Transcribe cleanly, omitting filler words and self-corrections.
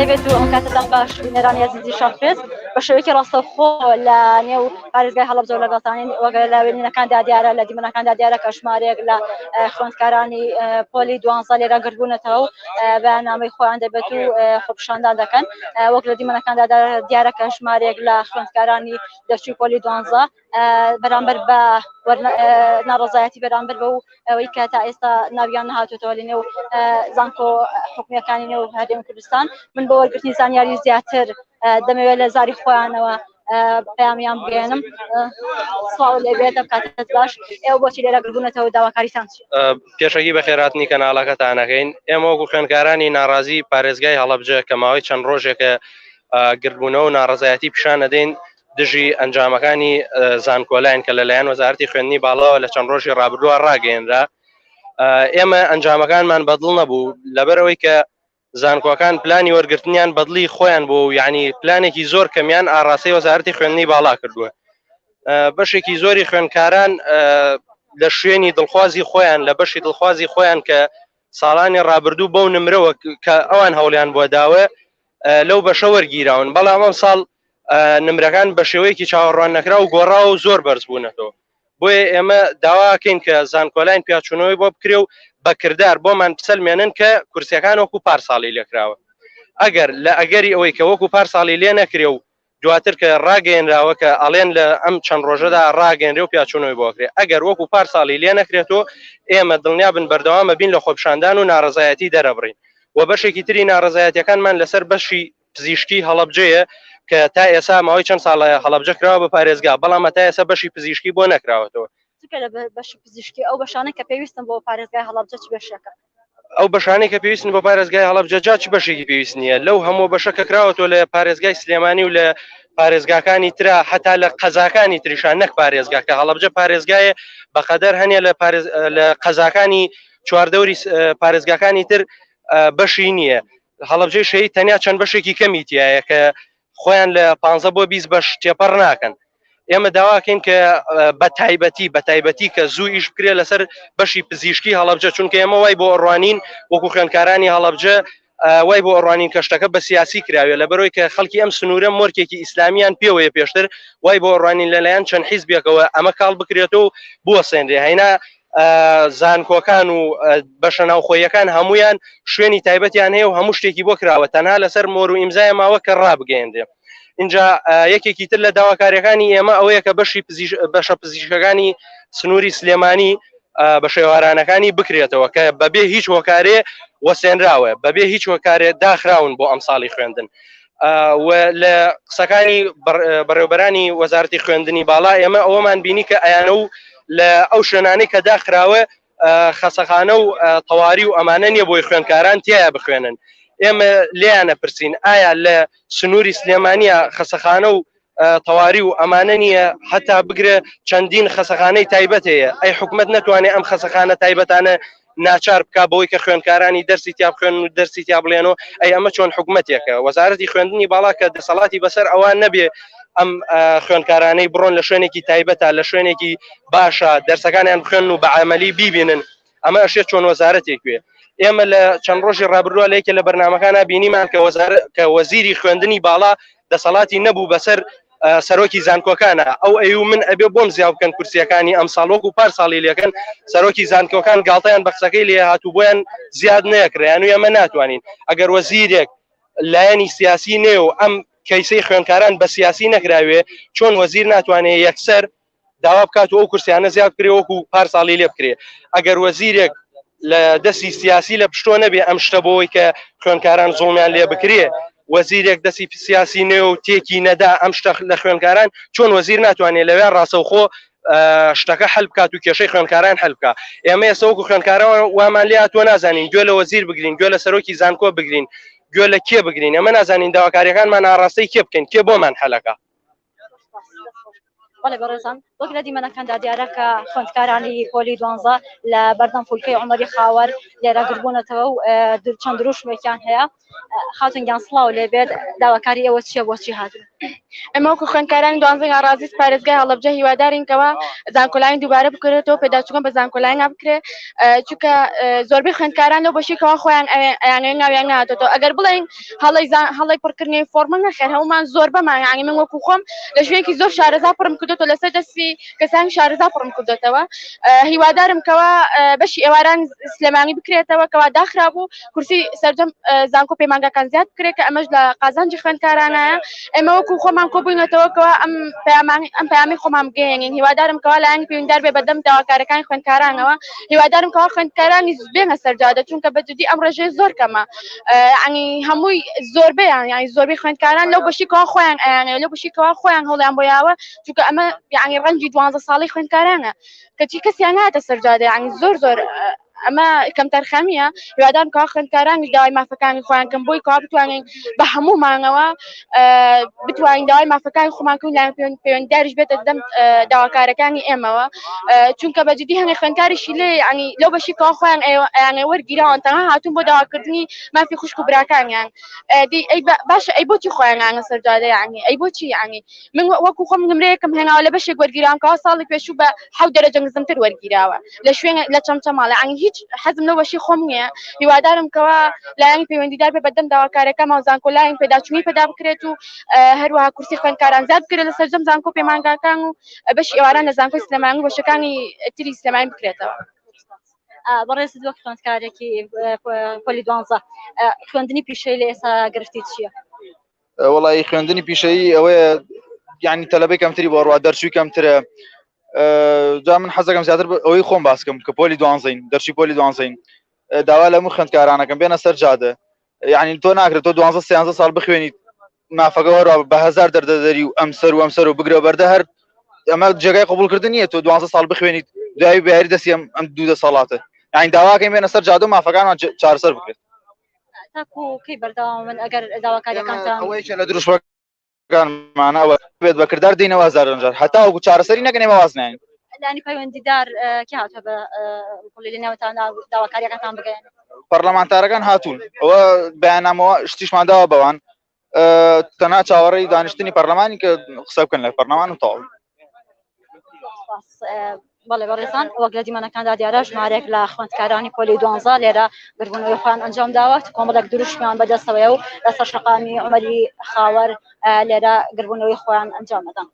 لەبێت و ئەم کاتتان باش بینەرانی عزیزی شەفرێت بە شێوەیەکی ڕاستەوخۆ لە نێو پارێزگای هەڵەبجە و لەگەڵتانی وەگە لە وێنەکاندا دیارە لە دیمەنەکاندا دیارە کە ژمارەیەک لە خوێندکارانی پۆلی 12 لێرە گربوونەتەوە و بەیاننامەی خۆیان دەبێت و خۆپیشاندان دەکەن وەک لە دیمەنەکاندا دیارە کە ژمارەیەک لە خوێندکارانی دەرچووی پۆلی 12 بەرامبەر بە ناڕەزایەتی بەرامبەر بە ئەوەی کە تا ئێستا ناویان نەهاتوێتەوە لە نێو زانکۆ حکومیەکانی نێو هەرێمی کوردستان من بۆ وەرگرتنی زانیاری زیاتر دەمەوێت لە زاری خۆیانەوە پەیامیان بگەێنم. سڵاو لێبێت ئەم کاتت باش ئێوە بۆچی لێرە گربوونەتەوە داواکاریتان پێشەکی بە خێراتنی کەناڵەکەتانەکەین ئێمە وەکو خوێندکارانی ناڕازی پارێزگای هەڵەبجە کە ماوەی چەند ڕۆژێکە گربوونەوە و ناڕەزایەتی پیشان ئەدەین دژی ئەنجامەکانی زانکۆلایەن کە لەلایەن وەزارەتی خوێندنی باڵاوە لە چەند ڕۆژی ڕابردووە ڕاگەیەنرا ئێمە ئەنجامەکانمان بەدڵ نەبوو لەبەرەوەی کە زانکۆکان پلانی وەرگرتنیان بەدڵی خۆیان بوو یعنی پلانێکی زۆر کەمیان ئاڕاستەی وەزارەتی خوێندنی باڵا کردووە بەشێکی زۆری خوێندکاران لە شوێنی دڵخوازی خۆیان لە بەشی دڵخوازی خۆیان کە ساڵانی ڕابردوو بەو نمرەوە کە ئەوان هەوڵیان بۆ داوە لەو بەشە وەرگیراون بەڵام ئەم ساڵ نمرەکان بە شێوەیەکی چاوەڕوان نەکرا و گۆڕا و زۆر بەرز بوونەتەوە بۆیە ئێمە داواکەین کە زانکۆلایەن پیاچوونەوەی بۆ بکرێ و بەکردار بۆمان بسەلمێنن کە کورسیەکان وەکو پارساڵی لێکراوە ئەگەر لە ئەگەری ئەوەی کە وەکو پارساڵی لێ نەکرێ و دواتر کە ڕاگەیەنراوە کە ئەڵێن لە ئەم چەند ڕۆژەدا ڕاگەێنرێ و پیاچوونەوەی بۆکرێ ئەگەر وەکو پارساڵی لێ نەکرێتەوە ئێمە دڵنیا بن بەردەوامە بین لە خۆپیشاندان و ناڕەزایەتی دەرەبڕین و بەشێکی تری ناڕەزایەتیەکانمان لەسەر بەشی پزیشکی هەڵەبجەیە کە تا ئێستا ماوەی چەند ساڵە هەڵەبجە کراوە بە پارێزگا بەڵام تا ئێستا بەشی پزیشکی بۆ نەکراوەتەوە بەشی پزیشکی ئەو بەشانە کە پێویستن بۆ پارێزگای هەڵەبجە چ بەشەکە ئەو بەشانەی کە پێویستن بۆ پارێزگای هەڵەبجە جا چ بەشێکی پێویست نییە لەو هەموو بەشەکە کراوەتەوە لە پارێزگای سلێمانی و لە پارێزگاکانی ترا حتا لە قەزاکانی تریشان نەک پارێزگا کە هەڵەبجە پارێزگایە بەقەدەر هەنێ لە قەزاکانی چواردەوری پارێزگاکانی تر بەشی نییە هەڵەبجەی شەهید تەنیا چەند بەشێکی کەمی تایە کە خۆیان لە 15 بۆ 20 بەش تێپەڕ ناکەن ئێمە داواکەین کە بە تایبەتی کە زوو ئیش بکرێت لەسەر بەشی پزیشکی هەڵەبجە چونکە ئێمە وای بۆ ئەڕوانین وەکو خوێندکارانی هەڵەبجە وای بۆ ئەڕوانین کەشتەکە بە سیاسی کراوێت لەبەرەوەی کە خەڵکی ئەم سنوورە مۆرکێکی ئیسلامیان پێوەیە پێشتر وای بۆ ئەڕوانین لەلایەن چەند حیزبێکەوە ئەمە کاڵ بکرێتەوە و بووە سێنرێ هەینا زانکۆکان و بەشە ناوخۆیەکان هەمویان شوێنی تایبەتیان هەیە و هەموو شتێکی بۆ کراوە تەنها لەسەر مۆر و ئیمزای ماوە کە ڕابگەیەندێ اینجا یەکێکی تر لە داواکاریەکانی ئێمە ئەوەیە کە بەشە پزیشکەکانی سنووری سلێمانی بە شێوارانەکانی بکرێتەوە کە بەبێ هیچ هۆکارێ وەسێنراوە بەبێ هیچ هۆکارێ داخراون بۆ ئەم ساڵی خوێندن و لە قسەکانی بەڕێوەبەرانی وەزارەتی خوێندنی باڵا ئێمە ئەوەمان بینی کە ئەیانە و لە ئەو شوێنانەی کە داخراوە خەسەخانە و تەواری و ئەمانە نیە بۆی خوێندکاران تایە بخوێنن ئێمە لێیانە پرسین ئایا لە سنووری سلێمانیە خەسەخانە و تەواری و ئەمانە نییە هەتا بگرە چەندین خەسەخانەی تایبەت هەیە ئەی حکومەت نەتوانێت ئەم خەسەخانە تایبەتانە ناچار بک بۆی کە خوێندکارانی دەرسی تیا بخوێن و دەرسی تیا بڵێنەوە ئەی ئەمە چۆن حکومەتێکە وەزارەتی خوێندنی باڵا کە دەسەڵاتی بەسەر ئەوان نەبێ ئەم خوێندکارانەی بڕۆن لە شوێنێکی تایبەتە لە شوێنێکی باشە دەرسەکانیان بخوێن و بە عملی بیبینن ئەمە ئەشێت چۆن وەزارەتێکوێ ئێمە لە چەند ڕۆژی ڕابردووە لەیکە لە بەرنامەکانە بینیمان کە وەزیری خوێندنی باڵا دەسەڵاتی نەبوو بەسەر سەرۆکی زانکۆکانە ئەو ئەو من ئەبێ بۆم زیاو بکەن کورسیەکانی ئەم ساڵۆک و پارساڵی لەکەن سەرۆکی زانکۆکان گاڵتەیان بە قسەکەی لێ هاتوو بۆیان زیاد نەیەکرێن و ئێمە ناتوانین ئەگەر وەزیرێک لایەنی سیاسی نێ و ئەم کەیسەی خوێندکاران بە سیاسی نەکراوێ چۆن وەزیر ناتوانێت یەکسەر داوا بکات و ئەو کورسیانە زیاد بکرێ وەکو پارساڵی لێ بکرێ ئەگەر وەزیرێک لە دەستی سیاسی لە پشتۆ نەبێ ئەم شتە بۆی کە خوێندکاران زوڵمیان لێ بکرێ وەزیرێک دەستی سیاسی نێ و تێکی نەدا ئەم شتە لە خوێندکاران چۆن وەزیر ناتوانێت لەوێ ڕاستەوخۆ شتەکە حل بکات و کێشەی خوێندکاران حل بکات ئێمە ئێستا وەکو خوێندکاران وامان لێ هاتووە نازانین گوێ لە وەزیر بگرین گوێ لە سەرۆکی زانکۆ بگرین گوێ لە کێ بگرین ئەمە نازانین داواکاریەکانمان ئاڕاستەی کێ بکەین کێ بۆمان حەلەکە بەڵێ بەڕێزان وەک لە دیمەنەکاندا دیارە کە خوێندکارانی پۆلی 12 لە بەردەم فولکەی عومەری خاوەر لێرە گربوونەتەوە و چەند دروشمێکیان هەیە خاتونگیان سڵاو لێبێت داواکاری ئێوە چییە بۆچی هاتوون ئەمە وەکو خوێندکارانی دوانزەی ئاڕازی پارێزگای هەڵەبجە هیوادارین کەوە زانکۆلایین دووبارە بکرێتەوە پێداچووکەم بە زانکۆلایین بکرێ چونکە زۆربەی خوێندکاران لەو بەشێکەوە خۆیان ئەیانەیە ناویان نهاتێتەوە ئەگەر بڵێن هەڵی پڕکردنی فۆرمە نەخێر هەمومان زۆر بەمان یانی من وەکو خۆم لە شوێنێکی زۆر شارەزا پڕم کردوتەوە لەسەر دەستی کەسانی شارەزا پڕم کردوتەوە هیوادارم کەوە بەشی ئێواران سلێمانی بکرێتەوە کەوا داخرا بوو کورسی سەرجەم زانکۆ پەیمانگەکان زیاد بکرێت کە ئەمەش لە قازانجی خوێندکارانایە ئێمە وەکو خۆمان کۆبووینەتەوەکەوە ئەم پەیامی خۆمان بگەێنین هیوادارم کەوا لایەن پەیوەنددار بێ بەدەم داواکارەکانی خوێندکارانەوە هیوادارم کەوا خوێندکارانی بێنە سەرجادە چونکە بەجددی ئەم ڕێژێ زۆر کەمە ینی هەمووی زۆربیان یانی زۆربەی خوێندکاران لەو بەشیکەوە خۆیان ئەیانێ لەو بەشیکەوە خۆیان هەڵیان بۆیاوە چونکە ئەمە یعنی ڕەنجی 12 ساڵی خوێندکارانە کەچی کەسیان ناتە سەرجادە ینی زۆر ئەمە کەمتەرخەمیە هیوادارم کەوا خوێندکارانی داوای مافەکانی خۆیان کەم بۆی کەوا بتوانین بە هەموومانەوە بتوانین داوای مافەکانی خۆمانکەون لایەن پەیوەندداریش بێتە دەم داواکارەکانی ئێمەوە چونکە بەجددی هەنگێک خوێندکاریشی لێ ینی لەو بەشیکەوە خۆیان ئەیانێ وەرگیراون تەنها هاتوون بۆ داواکردنی مافی خوشک و براکانیان باشە ئەی بۆچی خۆیان یانە سەرجادە ینی ئەی بۆچی ینی من وەکو خۆم نمرەیەکم هێناوە لە بەشێک وەرگیراوکەوە ساڵی پێشوو بە 7 دەرەجە نزمتر وەرگیراوە لە شوێن لە چەمچەماڵە ینی هیچ حەزم لەو بەشی خۆم نییە هیوادارم کەوا لایەنی پەیوەندیدار بێ بەدەم داواکارەکە ماوزانکۆ لایەن پێداچوونی پێدا بکرێت و هەروەها کورسی خوێندکاران زیاد بکرێت لە سەرجەم زانکۆ پەیمانگاکان و بەشی ئێواران لە زانکۆی سلێمانی و بەشەکانی تری سلێمانی بکرێتەوە بەڕێزت وەک خوێندکارێکی پۆلی 12 خوێندنی پیشەی لە ئێستا گرفتی چییە؟ وڵی خوێندنی پیشەیی ئەوەیە یعنی تەلەبەی کەمتری بۆ ڕوا دەرچووی کەمترە جا من حەزەکەم زیاتر ئەوەی خۆم باسکەم کە پۆلی 12 دەرچی پۆلی 12 داوا لە هەموو خوێندکارانەکەم بێنە سەر جادە یعنی تۆ ناکرێت تۆ 12 ساڵ بخوێنیت مافەکە وەڕوا بە 1000 دەردەدەری و ئەمسەر و بگرە بەردە هەر ئەمە جێگای قبولکردن نییە تۆ 12 ساڵ بخوێنیت دوایی بەیاری دەستی ئەم 2 ساڵاتە یعنی داواکەی بێنە سەر جادە و مافەکانمان چارەسەر بکرێت تاکو کەی بەردەوام من ئەگەر داواکاریەکانتان ئەوەیە لە دروشمانەوە بێت بەکردار دێنەوە هەزار هەتا وەکو چارەسەری نەکەن ئێمە وازنین لانی پەیوەندیدار کێ هاتووە بە پۆلی لەنێوتان داواکاریەکانتان بگەێن پەرلەمانتارەکان هاتوون ئەوە بەیاننامەوە شتیشمان داوە بەوان تەنها چاوەڕێی دانیشتنی پەرلەمانی کە قسە بکەن لە پەرلەمان و تەواو بەڵێ بەڕێزان وەک لە دیمەنەکاندا دیارە ژمارێک لە خوێندکارانی پۆلی 12 لێرە گربوونەوەی خۆیان ئەنجام داوە کۆمەڵێک دروشمیان بەدەستەوەیە و لەسەر شەقامی عومەری خاوەر لێرە گربوونەوەی خۆیان ئەنجام دەدەن